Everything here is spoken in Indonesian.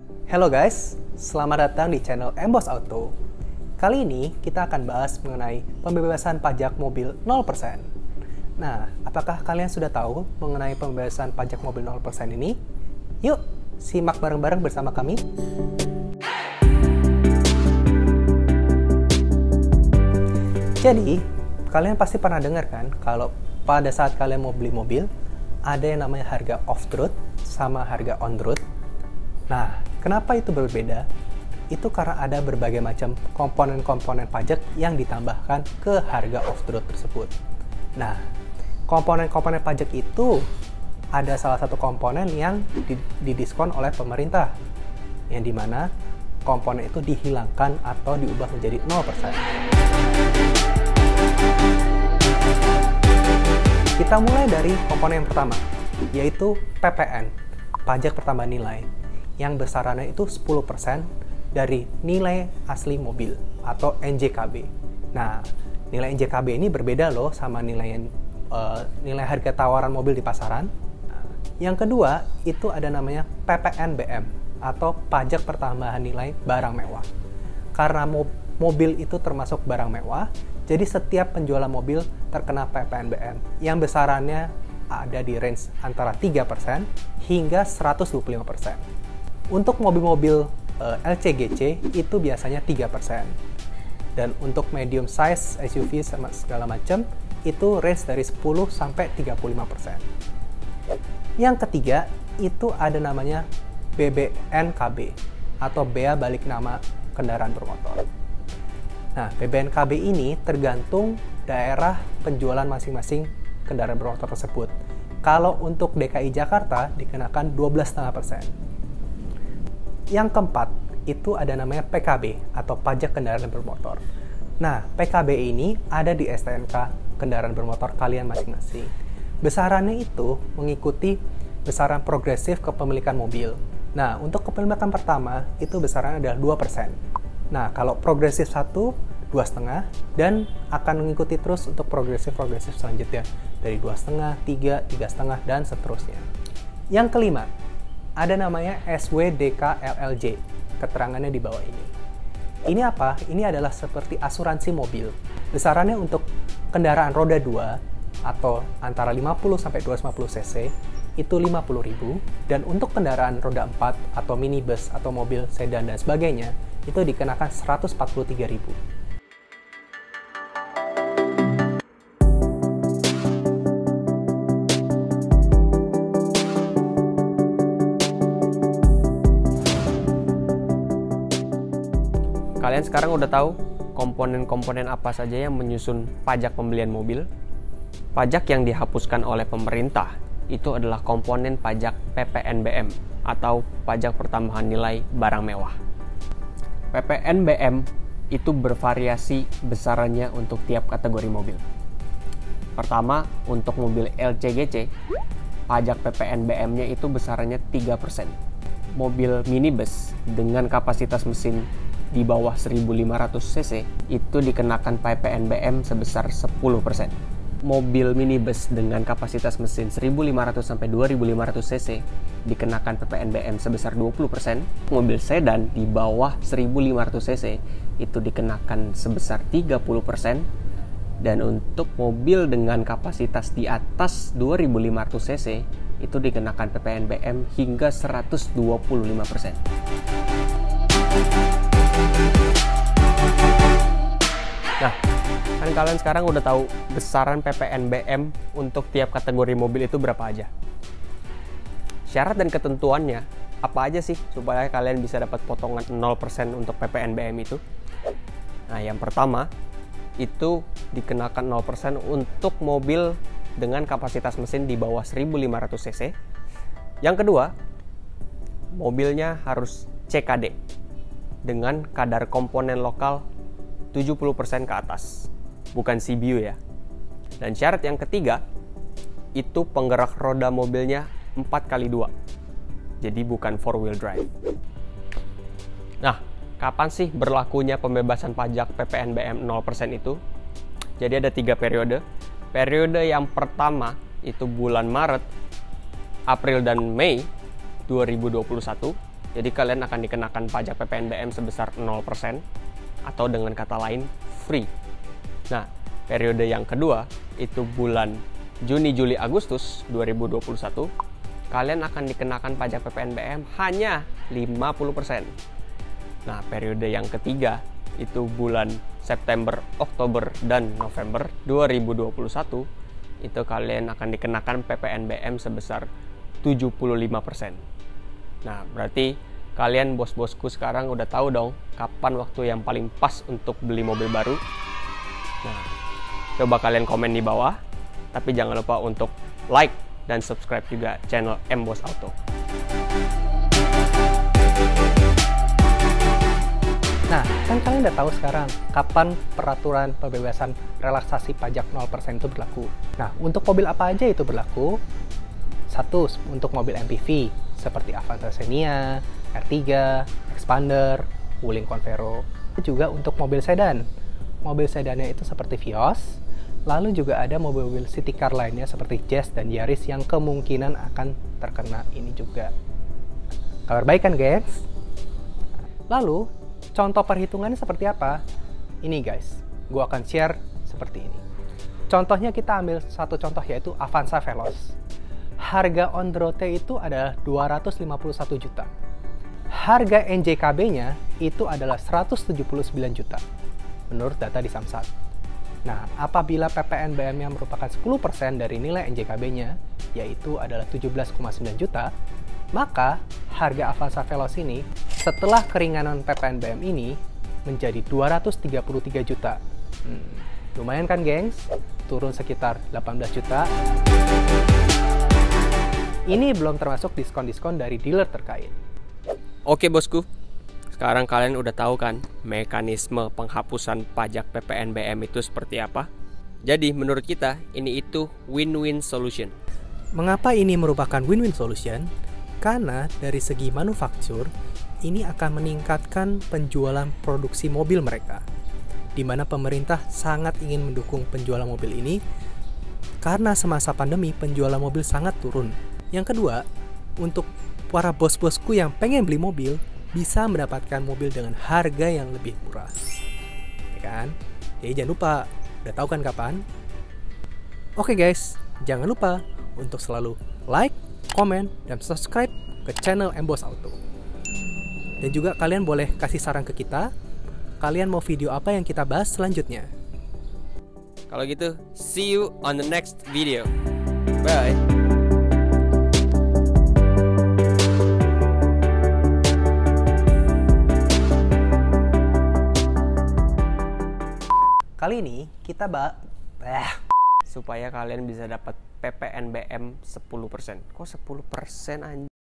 Halo guys, selamat datang di channel Embos Auto. Kali ini kita akan bahas mengenai pembebasan pajak mobil 0%. Nah, apakah kalian sudah tahu mengenai pembebasan pajak mobil 0% ini? Yuk, simak bareng-bareng bersama kami. Jadi, kalian pasti pernah dengar kan kalau pada saat kalian mau beli mobil, ada yang namanya harga off-road sama harga on-road. Nah, kenapa itu berbeda? Itu karena ada berbagai macam komponen-komponen pajak yang ditambahkan ke harga off-road tersebut. Nah, komponen-komponen pajak itu ada salah satu komponen yang didiskon oleh pemerintah, yang dimana komponen itu dihilangkan atau diubah menjadi 0%. Kita mulai dari komponen yang pertama, yaitu PPN, pajak pertambahan nilai, yang besarannya itu 10% dari nilai asli mobil atau NJKB. Nah, nilai NJKB ini berbeda loh sama nilai harga tawaran mobil di pasaran. Yang kedua, itu ada namanya PPNBM atau pajak pertambahan nilai barang mewah. Karena mobil itu termasuk barang mewah, jadi setiap penjualan mobil terkena PPNBM yang besarannya ada di range antara 3% hingga 125%. Untuk mobil-mobil LCGC itu biasanya 3%. Dan untuk medium size SUV sama segala macam itu range dari 10 sampai 35%. Yang ketiga itu ada namanya BBNKB atau bea balik nama kendaraan bermotor. Nah, BBNKB ini tergantung daerah penjualan masing-masing kendaraan bermotor tersebut. Kalau untuk DKI Jakarta dikenakan 12,5%. Yang keempat, itu ada namanya PKB atau pajak kendaraan bermotor. Nah, PKB ini ada di STNK kendaraan bermotor kalian masing-masing. Besarannya itu mengikuti besaran progresif kepemilikan mobil. Nah, untuk kepemilikan pertama itu besarannya adalah 2%. Nah, kalau progresif 1, 2,5, dan akan mengikuti terus untuk progresif selanjutnya dari 2,5, 3, 3,5, dan seterusnya. Yang kelima, ada namanya SWDK-LLJ, keterangannya di bawah ini. Ini apa? Ini adalah seperti asuransi mobil. Besarannya untuk kendaraan roda 2 atau antara 50 sampai 250 cc itu 50.000, dan untuk kendaraan roda 4 atau minibus atau mobil sedan dan sebagainya itu dikenakan 143.000. Kalian sekarang udah tahu komponen-komponen apa saja yang menyusun pajak pembelian mobil. Pajak yang dihapuskan oleh pemerintah itu adalah komponen pajak PPNBM atau pajak pertambahan nilai barang mewah. PPNBM itu bervariasi besarannya untuk tiap kategori mobil. Pertama, untuk mobil LCGC, pajak PPNBM-nya itu besarannya 3%. Mobil minibus dengan kapasitas mesin di bawah 1.500 cc itu dikenakan PPNBM sebesar 10%. Mobil minibus dengan kapasitas mesin 1.500 sampai 2.500 cc dikenakan PPNBM sebesar 20%. Mobil sedan di bawah 1.500 cc itu dikenakan sebesar 30%. Dan untuk mobil dengan kapasitas di atas 2.500 cc itu dikenakan PPNBM hingga 125%. Nah, kan kalian sekarang udah tahu besaran PPNBM untuk tiap kategori mobil itu berapa aja. Syarat dan ketentuannya apa aja sih supaya kalian bisa dapat potongan 0% untuk PPNBM itu? Nah, yang pertama itu dikenakan 0% untuk mobil dengan kapasitas mesin di bawah 1.500 cc. Yang kedua, mobilnya harus CKD dengan kadar komponen lokal 70% ke atas, bukan CBU ya. Dan syarat yang ketiga, itu penggerak roda mobilnya 4x2, jadi bukan 4-wheel drive. Nah, kapan sih berlakunya pembebasan pajak PPNBM 0% itu? Jadi ada 3 periode. Periode yang pertama itu bulan Maret, April, dan Mei 2021. Jadi kalian akan dikenakan pajak PPNBM sebesar 0% atau dengan kata lain free. Nah, periode yang kedua itu bulan Juni, Juli, Agustus 2021, kalian akan dikenakan pajak PPNBM hanya 50%. Nah, periode yang ketiga itu bulan September, Oktober, dan November 2021, itu kalian akan dikenakan PPNBM sebesar 75%. Nah, berarti kalian bos-bosku sekarang udah tahu dong kapan waktu yang paling pas untuk beli mobil baru. Nah, coba kalian komen di bawah, tapi jangan lupa untuk like dan subscribe juga channel MBOS Auto. Nah, kan kalian udah tahu sekarang kapan peraturan pembebasan relaksasi pajak 0% itu berlaku. Nah, untuk mobil apa aja itu berlaku? Satu, untuk mobil MPV seperti Avanza Xenia, R3, Expander, Wuling Convero. Juga untuk mobil sedan. Mobil sedannya itu seperti Vios. Lalu juga ada mobil-mobil city car lainnya seperti Jazz dan Yaris yang kemungkinan akan terkena ini juga. Kabar baik kan, guys? Lalu, contoh perhitungannya seperti apa? Ini guys, gue akan share seperti ini. Contohnya kita ambil satu contoh yaitu Avanza Veloz. Harga on the road itu adalah 251 juta. Harga NJKB-nya itu adalah 179 juta menurut data di Samsat. Nah, apabila PPNBM yang merupakan 10% dari nilai NJKB-nya, yaitu adalah 17,9 juta, maka harga Avanza Veloz ini setelah keringanan PPNBM ini menjadi 233 juta. Lumayan kan, gengs? Turun sekitar 18 juta. Ini belum termasuk diskon-diskon dari dealer terkait. Oke bosku, sekarang kalian udah tahu kan mekanisme penghapusan pajak PPNBM itu seperti apa? Jadi menurut kita ini itu win-win solution. Mengapa ini merupakan win-win solution? Karena dari segi manufaktur, ini akan meningkatkan penjualan produksi mobil mereka, di mana pemerintah sangat ingin mendukung penjualan mobil ini, karena semasa pandemi penjualan mobil sangat turun. Yang kedua, untuk para bos-bosku yang pengen beli mobil, bisa mendapatkan mobil dengan harga yang lebih murah. Ya kan? Jadi jangan lupa, udah tahu kan kapan? Oke guys, jangan lupa untuk selalu like, komen, dan subscribe ke channel MBOS Auto. Dan juga kalian boleh kasih saran ke kita, kalian mau video apa yang kita bahas selanjutnya. Kalau gitu, see you on the next video. Bye. Kali ini kita supaya kalian bisa dapat PPNBM 10%. Kok 10% anjing?